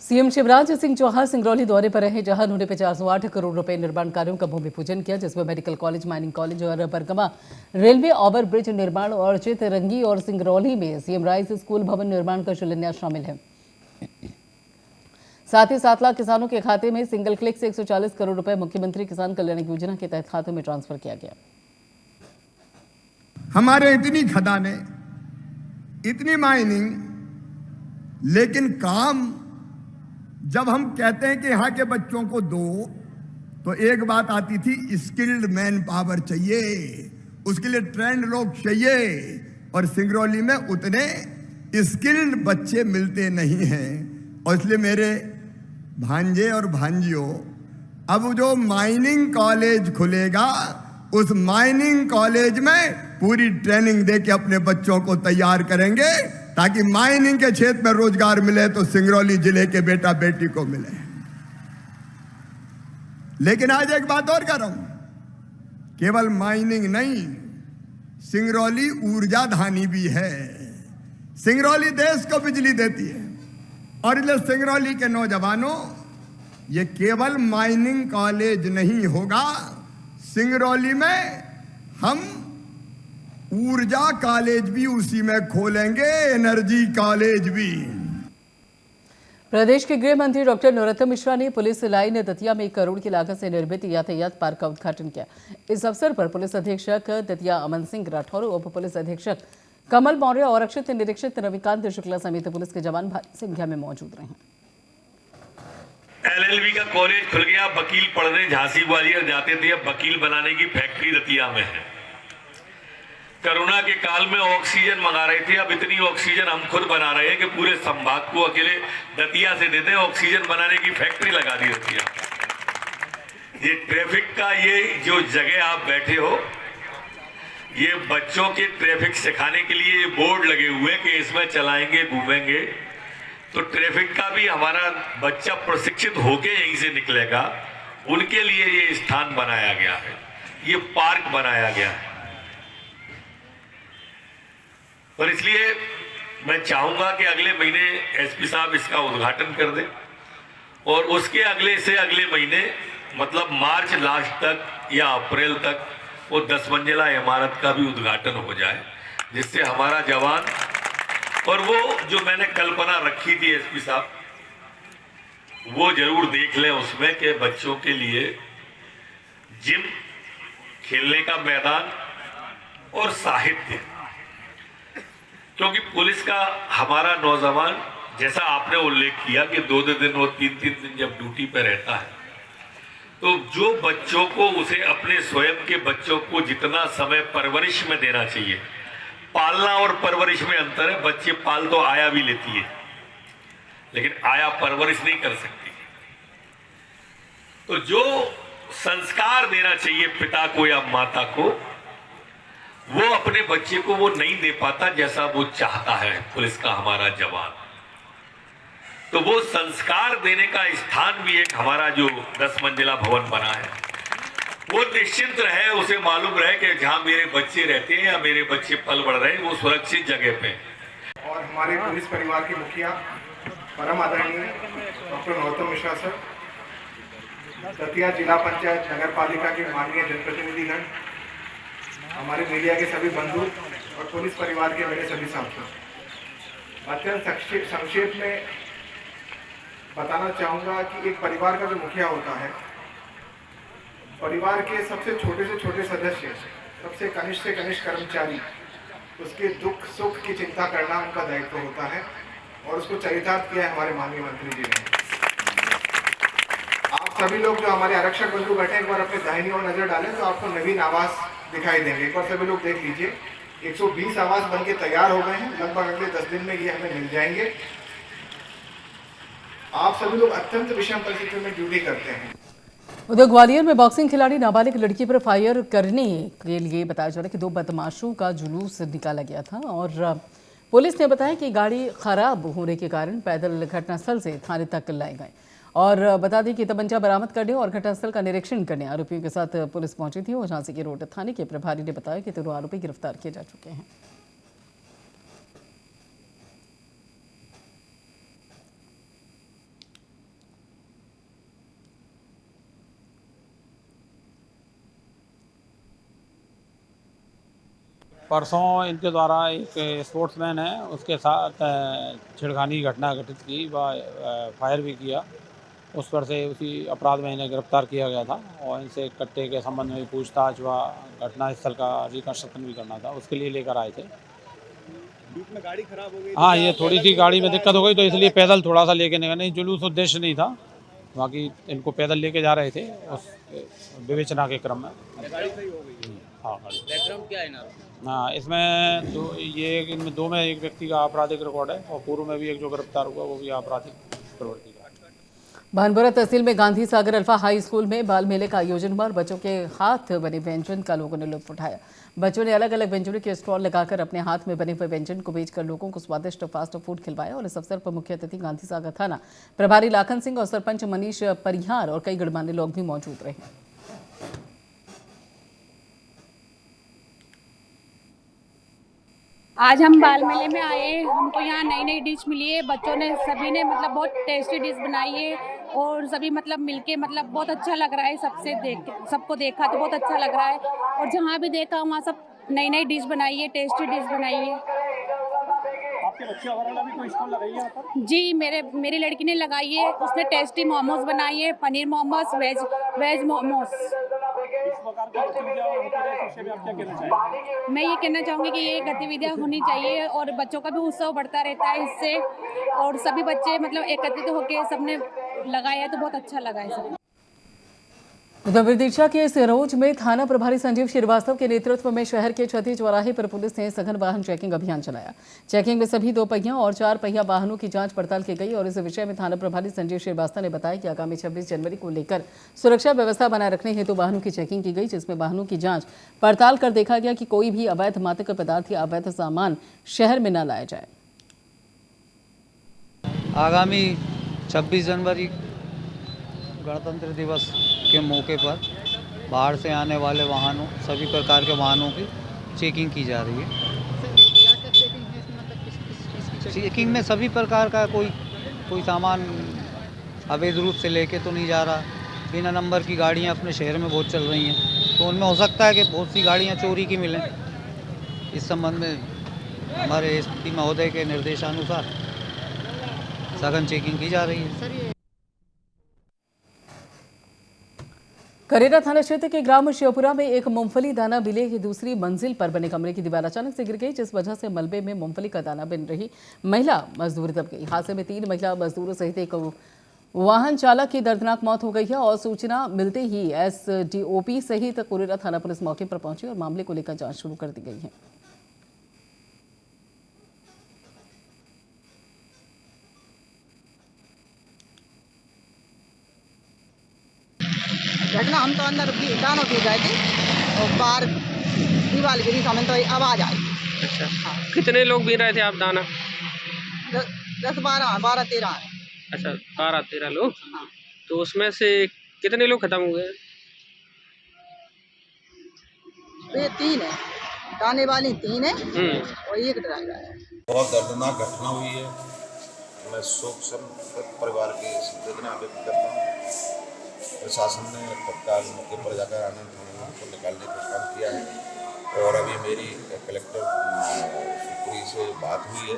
CM Shivraj Singh Chauhan Singrauli दौरे पर रहे, जहां उन्होंने 5008 करोड़ रुपए निर्माण कार्यों का भूमि पूजन किया, जिसमें मेडिकल कॉलेज, माइनिंग कॉलेज और बरगमा रेलवे ओवर ब्रिज निर्माण और चितरंगी और सिंगरौली में सीएम राइस स्कूल भवन निर्माण का शिलान्यास शामिल है। साथ ही 7 लाख किसानों के खाते में सिंगल क्लिक से 140 करोड़ रुपए मुख्यमंत्री किसान कल्याण योजना के तहत खातों में ट्रांसफर किया गया। हमारे इतनी खदानें, इतनी माइनिंग, लेकिन काम जब हम कहते हैं कि यहाँ के बच्चों को दो, तो एक बात आती थी, स्किल्ड मैन पावर चाहिए, उसके लिए ट्रेंड लोग चाहिए, और सिंगरौली में उतने स्किल्ड बच्चे मिलते नहीं हैं। और इसलिए मेरे भांजे और भांजियों, अब जो माइनिंग कॉलेज खुलेगा, उस माइनिंग कॉलेज में पूरी ट्रेनिंग दे के अपने बच्चों को तैयार करेंगे, ताकि माइनिंग के क्षेत्र में रोजगार मिले तो सिंगरौली जिले के बेटा बेटी को मिले। लेकिन आज एक बात और कर रहा हूं, केवल माइनिंग नहीं, सिंगरौली ऊर्जा धानी भी है। सिंगरौली देश को बिजली देती है, और इसलिए सिंगरौली के नौजवानों, ये केवल माइनिंग कॉलेज नहीं होगा, सिंगरौली में हम ऊर्जा कॉलेज भी उसी में खोलेंगे, एनर्जी कॉलेज भी। प्रदेश के गृह मंत्री डॉक्टर नरोत्तम मिश्रा ने पुलिस लाइन दतिया में 1 करोड़ की लागत से निर्मित यातायात पार्क का उद्घाटन किया। इस अवसर पर पुलिस अधीक्षक दतिया अमन सिंह राठौर, उप पुलिस अधीक्षक कमल मौर्य और रक्षित निरीक्षक रविकांत शुक्ला समेत पुलिस के जवान भारी संख्या में मौजूद रहे। LLB का कॉलेज खुल गया, वकील पढ़ने झांसी ग्वालियर जाते थे, अब वकील बनाने की फैक्ट्री दतिया में है। कोरोना के काल में ऑक्सीजन मंगा रहे थे, अब इतनी ऑक्सीजन हम खुद बना रहे हैं कि पूरे संभाग को अकेले दतिया से देते हैं, ऑक्सीजन बनाने की फैक्ट्री लगा दी दतिया। ये ट्रैफिक का ये जो जगह आप बैठे हो, ये बच्चों के ट्रैफिक सिखाने के लिए ये बोर्ड लगे हुए कि इसमें चलाएंगे, घूमेंगे, तो ट्रैफिक का भी हमारा बच्चा प्रशिक्षित होके यहीं से निकलेगा, उनके लिए ये स्थान बनाया गया है, ये पार्क बनाया गया है। और इसलिए मैं चाहूंगा कि अगले महीने एसपी साहब इसका उद्घाटन कर दें, और उसके अगले से अगले महीने, मतलब मार्च लास्ट तक या अप्रैल तक, वो 10 मंजिला इमारत का भी उद्घाटन हो जाए, जिससे हमारा जवान, और वो जो मैंने कल्पना रखी थी एसपी साहब, वो जरूर देख लें उसमें कि बच्चों के लिए जिम, खेलने का मैदान और साहित्य, क्योंकि पुलिस का हमारा नौजवान, जैसा आपने उल्लेख किया कि 2-2 दिन और 3-3 दिन जब ड्यूटी पे रहता है, तो जो बच्चों को, उसे अपने स्वयं के बच्चों को जितना समय परवरिश में देना चाहिए, पालना और परवरिश में अंतर है। बच्चे पाल तो आया भी लेती है, लेकिन आया परवरिश नहीं कर सकती। तो जो संस्कार देना चाहिए पिता को या माता को, वो अपने बच्चे को वो नहीं दे पाता जैसा वो चाहता है पुलिस का हमारा जवान। तो वो संस्कार देने का स्थान भी एक हमारा जो 10 मंजिला भवन बना है, वो निश्चिंत रहे, उसे मालूम रहे कि जहां मेरे बच्चे रहते हैं या मेरे बच्चे पल बढ़ रहे हैं, वो सुरक्षित जगह पे। और हमारे पुलिस परिवार के मुखिया परम आदरणीय डॉक्टर नरोत्तम मिश्रा सर, दतिया जिला पंचायत नगर पालिका के माननीय जनप्रतिनिधिगण, हमारे मीडिया के सभी बंधु और पुलिस परिवार के मेरे सभी साथियों, अत्यंत संक्षेप में बताना चाहूँगा कि एक परिवार का जो मुखिया होता है, परिवार के सबसे छोटे से छोटे सदस्य, सबसे कनिष्ठ से कनिष्ठ कर्मचारी, उसके दुख सुख की चिंता करना उनका दायित्व होता है, और उसको चरितार्थ किया है हमारे माननीय मंत्री जी ने। आप सभी लोग जो हमारे आरक्षक बंधु बैठे, एक बार अपने दाहिनी ओर नजर डालें तो आपको नवीन आवास दिखाई देंगे। एक बार सभी लोग देख लीजिए, 120 आवास बनके तैयार हो गए हैं, लगभग अगले 10 दिन में ये हमें मिल जाएंगे। आप सभी लोग अत्यंत विषम परिस्थितियों में ड्यूटी करते हैं। उधर ग्वालियर में बॉक्सिंग खिलाड़ी नाबालिग लड़की पर फायर करने के लिए बताया जा रहा है कि 2 बदमाशों का जुलूस निकाला गया था, और पुलिस ने बताया कि गाड़ी खराब होने के कारण पैदल घटनास्थल से थाने तक लाए गए। और बता दें कि तमंचा बरामद करने और घटनास्थल का निरीक्षण करने आरोपियों के साथ पुलिस पहुंची थी, और झांसी के रोड थाने के प्रभारी ने बताया कि 3 आरोपी गिरफ्तार किए जा चुके हैं। परसों इनके द्वारा एक स्पोर्ट्समैन है उसके साथ छेड़खानी की घटना घटित की व फायर भी किया। उस पर से उसी अपराध में इन्हें गिरफ्तार किया गया था और इनसे कट्टे के संबंध में पूछताछ व घटना स्थल का रिकंस्ट्रक्शन भी करना था, उसके लिए लेकर आए थे। बीच में गाड़ी खराब हो गई। हाँ, ये थोड़ी सी गाड़ी में दिक्कत हो गई तो इसलिए पैदल थोड़ा सा लेके नहीं, जुलूस उद्देश्य नहीं था, बाकी इनको पैदल लेके जा रहे थे उस विवेचना के क्रम में। गाड़ी सही हो गई। हाँ, गाड़ी बैकग्राउंड क्या है ना? हाँ, इसमें इनमें दो में एक व्यक्ति का आपराधिक रिकॉर्ड है और पूर्व में भी एक जो गिरफ्तार हुआ वो भी आपराधिक प्रवृत्ति का। भानपुरा तहसील में Gandhi Sagar alpha high school में बाल मेले का आयोजन हुआ और बच्चों के हाथ बने व्यंजन का लोगों ने लुत्फ उठाया। बच्चों ने अलग अलग व्यंजनों के स्टॉल लगाकर अपने हाथ में बने हुए व्यंजन को बेचकर लोगों को स्वादिष्ट फास्ट फूड खिलवाया और इस अवसर पर मुख्य अतिथि गांधी सागर थाना प्रभारी लाखन सिंह और सरपंच मनीष परिहार और कई गणमान्य लोग भी मौजूद रहे। आज हम बाल मेले में आए, हमको यहाँ नई नई डिश मिली है। बच्चों ने सभी ने मतलब बहुत टेस्टी डिश बनाई है और सभी मतलब मिलके मतलब बहुत अच्छा लग रहा है। सबको देखा तो बहुत अच्छा लग रहा है और जहाँ भी देखा वहाँ सब नई नई डिश बनाई है, टेस्टी डिश बनाई है। आपके बच्चे वगैरह भी कोई स्टॉल लगाई है यहाँ पर? जी, मेरी लड़की ने लगाई है, उसने टेस्टी मोमोज बनाई है, पनीर मोमोज, वेज मोमोज। इस प्रकार की गतिविधियाँ होती रहे तो इससे भी आप क्या कहना चाहेंगे? मैं ये कहना चाहूँगी कि ये गतिविधियाँ होनी चाहिए और बच्चों का भी उत्सव बढ़ता रहता है इससे, और सभी बच्चे मतलब एकत्रित होकर सबने लगाया है तो बहुत अच्छा लगा है सब। उधर विदिशा के सिरोंज में थाना प्रभारी संजीव श्रीवास्तव के नेतृत्व में शहर के छठी चौराहे पर पुलिस ने सघन वाहन चेकिंग अभियान चलाया। चेकिंग में सभी 2 पहिया और 4 पहिया वाहनों की जांच पड़ताल की गई और इस विषय में थाना प्रभारी संजीव श्रीवास्तव ने बताया कि आगामी 26 जनवरी को लेकर सुरक्षा व्यवस्था बनाए रखने हेतु वाहनों की चेकिंग की गई, जिसमें वाहनों की जांच पड़ताल कर देखा गया कि कोई भी अवैध मादक पदार्थ या अवैध सामान शहर में न लाया जाए। आगामी 26 जनवरी गणतंत्र दिवस के मौके पर बाहर से आने वाले वाहनों, सभी प्रकार के वाहनों की चेकिंग की जा रही है। चेकिंग में सभी प्रकार का कोई सामान अवैध रूप से लेके तो नहीं जा रहा। बिना नंबर की गाड़ियां अपने शहर में बहुत चल रही हैं, तो उनमें हो सकता है कि बहुत सी गाड़ियां चोरी की मिलें। इस संबंध में हमारे एसपी महोदय के निर्देशानुसार सघन चेकिंग की जा रही है। करेरा थाना क्षेत्र के ग्राम शिवपुरा में एक मूंगफली दाना बिले की दूसरी मंजिल पर बने कमरे की दीवार अचानक से गिर गई, जिस वजह से मलबे में मूंगफली का दाना बिन रही महिला मजदूर दब गई। हादसे में 3 महिला मजदूरों सहित एक वाहन चालक की दर्दनाक मौत हो गई है और सूचना मिलते ही एसडीओपी सहित करेरा थाना पुलिस मौके पर पहुंची और मामले को लेकर जांच शुरू कर दी गई है। घटना हम तो अंदर दानों की गए थे और बाहर दीवार गिरी, सामने तो आवाज आई। अच्छा, कितने लोग भी रहे थे आप दाना? 10, 12, 13। अच्छा, 12-13 लोग। तो उसमें से कितने लोग खत्म हुए? ये 3 है, दाने वाली 3 है और एक ड्राइवर है। बहुत दर्दनाक घटना हुई है। मैं शोक संतप्त परिवार की संवेदना व्यक्त करता हूँ। प्रशासन ने तत्काल मौके पर जाकर आनंद को निकालने का काम किया है और अभी मेरी कलेक्टर शिवपुरी से बात हुई है।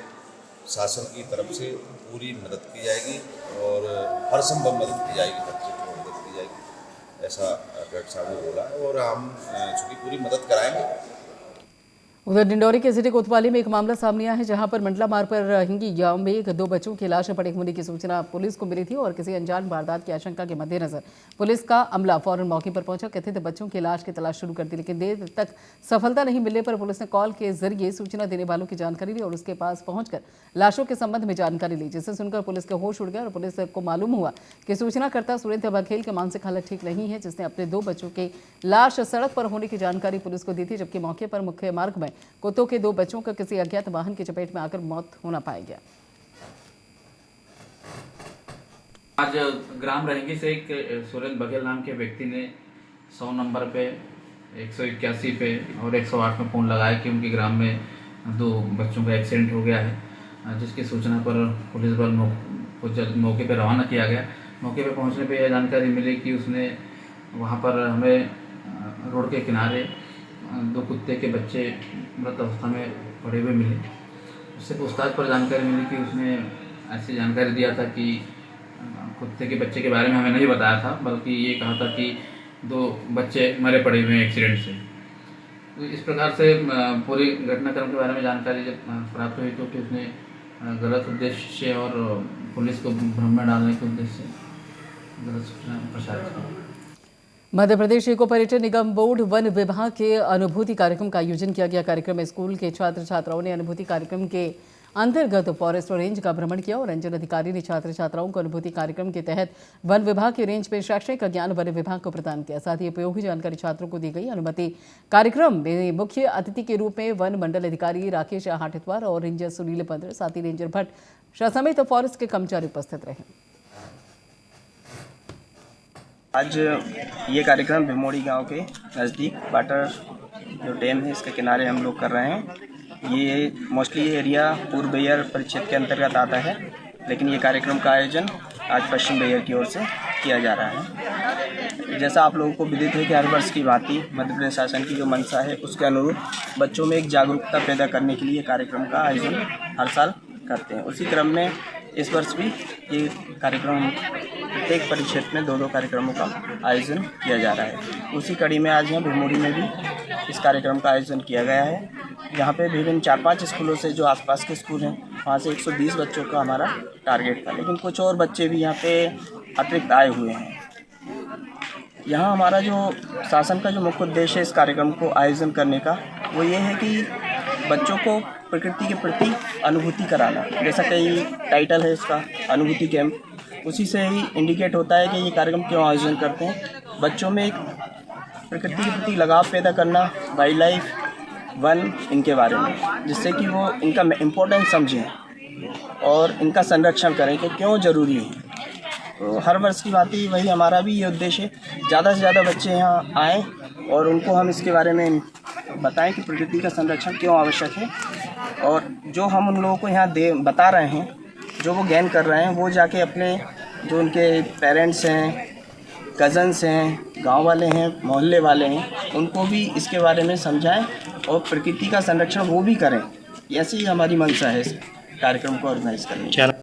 शासन की तरफ से पूरी मदद की जाएगी और हर संभव मदद की जाएगी, मदद की जाएगी, ऐसा कलेक्टर साहब ने बोला है और हम उसकी पूरी मदद कराएंगे। उधर डिंडौरी के सिटी कोतवाली में एक मामला सामने आया है, जहां पर मंडला मार्ग पर हिंगी गांव में 2 बच्चों की लाश पड़े होने की सूचना पुलिस को मिली थी और किसी अनजान वारदात की आशंका के मद्देनजर पुलिस का अमला फौरन मौके पर पहुंचा। कथित बच्चों की लाश की तलाश शुरू कर दी, लेकिन देर तक सफलता नहीं मिलने पर पुलिस ने कॉल के जरिए सूचना देने वालों की जानकारी ली और उसके पास पहुंचकर लाशों के संबंध में जानकारी ली, जिसे सुनकर पुलिस के होश उड़ गया और पुलिस को मालूम हुआ कि सूचनाकर्ता सुरेंद्र बघेल के मानसिक हालत ठीक नहीं है, जिसने अपने 2 बच्चों की लाश सड़क पर होने की जानकारी पुलिस को दी थी, जबकि मौके पर मुख्य मार्ग में कुत्तों के 2 बच्चों का किसी अज्ञात वाहन की चपेट में आकर मौत होना पाया गया। आज ग्राम रहेंगी से एक सुरेंद्र बघेल नाम के व्यक्ति ने 100 नंबर पे 181 पे और 108 में फोन लगाया कि उनके ग्राम में 2 बच्चों का एक्सीडेंट हो गया है, जिसकी सूचना पर पुलिस बल मौके पर रवाना किया गया। मौके पर पहुंचने पे यह जानकारी मिली कि उसने वहां पर हमें रोड के किनारे 2 कुत्ते के बच्चे मृत अवस्था में पड़े हुए मिले। उससे पूछताछ पर जानकारी मिली कि उसने ऐसी जानकारी दिया था कि कुत्ते के बच्चे के बारे में हमें नहीं बताया था, बल्कि ये कहा था कि 2 बच्चे मरे पड़े हुए हैं एक्सीडेंट से। तो इस प्रकार से पूरी घटनाक्रम के बारे में जानकारी जब प्राप्त हुई तो फिर उसने गलत उद्देश्य और पुलिस को भ्रम में डालने के उद्देश्य से गलत सूचना प्रसारित की। मध्य प्रदेश इको पर्यटन निगम बोर्ड वन विभाग के अनुभूति कार्यक्रम का आयोजन किया गया। कार्यक्रम में स्कूल के छात्र छात्राओं ने अनुभूति कार्यक्रम के अंतर्गत फॉरेस्ट रेंज का भ्रमण किया और अंचल अधिकारी ने छात्र छात्राओं को अनुभूति कार्यक्रम के तहत वन विभाग की रेंज में शैक्षणिक ज्ञान वन विभाग को प्रदान किया। साथ ही उपयोगी जानकारी छात्रों को दी गई। अनुमति कार्यक्रम में मुख्य अतिथि के रूप में वन मंडल अधिकारी राकेश हाटेतवार और रेंजर सुनील पंद्र, साथ ही रेंजर भट्ट शाह समेत फॉरेस्ट के कर्मचारी उपस्थित रहे। आज ये कार्यक्रम भिमोड़ी गांव के नज़दीक वाटर जो डैम है इसके किनारे हम लोग कर रहे हैं। ये मोस्टली एरिया पूर्व बैयर परिक्षेत्र के अंतर्गत आता है, लेकिन ये कार्यक्रम का आयोजन आज पश्चिम बैयर की ओर से किया जा रहा है। जैसा आप लोगों को विदित है कि हर वर्ष की भांति मध्य प्रदेश शासन की जो मंशा है उसके अनुरूप बच्चों में एक जागरूकता पैदा करने के लिए कार्यक्रम का आयोजन हर साल करते हैं। उसी क्रम में इस वर्ष भी ये कार्यक्रम प्रत्येक परिक्षेत्र में 2-2 कार्यक्रमों का आयोजन किया जा रहा है। उसी कड़ी में आज यहाँ भिमोड़ी में भी इस कार्यक्रम का आयोजन किया गया है। यहाँ पे विभिन्न 4-5 स्कूलों से जो आसपास के स्कूल हैं वहाँ से 120 बच्चों का हमारा टारगेट था, लेकिन कुछ और बच्चे भी यहाँ पे अतिरिक्त आए हुए हैं। यहाँ हमारा जो शासन का जो मुख्य उद्देश्य है इस कार्यक्रम को आयोजन करने का वो ये है कि बच्चों को प्रकृति के प्रति अनुभूति कराना। जैसा कई टाइटल है इसका, अनुभूति कैंप, उसी से ही इंडिकेट होता है कि ये कार्यक्रम क्यों आयोजन करते हैं। बच्चों में एक प्रकृति के प्रति लगाव पैदा करना, वाइल्ड लाइफ, वन, इनके बारे में, जिससे कि वो इनका इम्पोर्टेंस समझें और इनका संरक्षण करें कि क्यों ज़रूरी है। तो हर वर्ष की बात ही वही हमारा भी ये उद्देश्य है, ज़्यादा से ज़्यादा बच्चे यहाँ आएँ और उनको हम इसके बारे में बताएं कि प्रकृति का संरक्षण क्यों आवश्यक है। और जो हम उन लोगों को यहाँ बता रहे हैं, जो वो गेन कर रहे हैं, वो जाके अपने जो उनके पेरेंट्स हैं, कज़न्स हैं, गांव वाले हैं, मोहल्ले वाले हैं, उनको भी इसके बारे में समझाएं और प्रकृति का संरक्षण वो भी करें। ऐसी ही हमारी मंशा है इस कार्यक्रम को ऑर्गेनाइज करने की।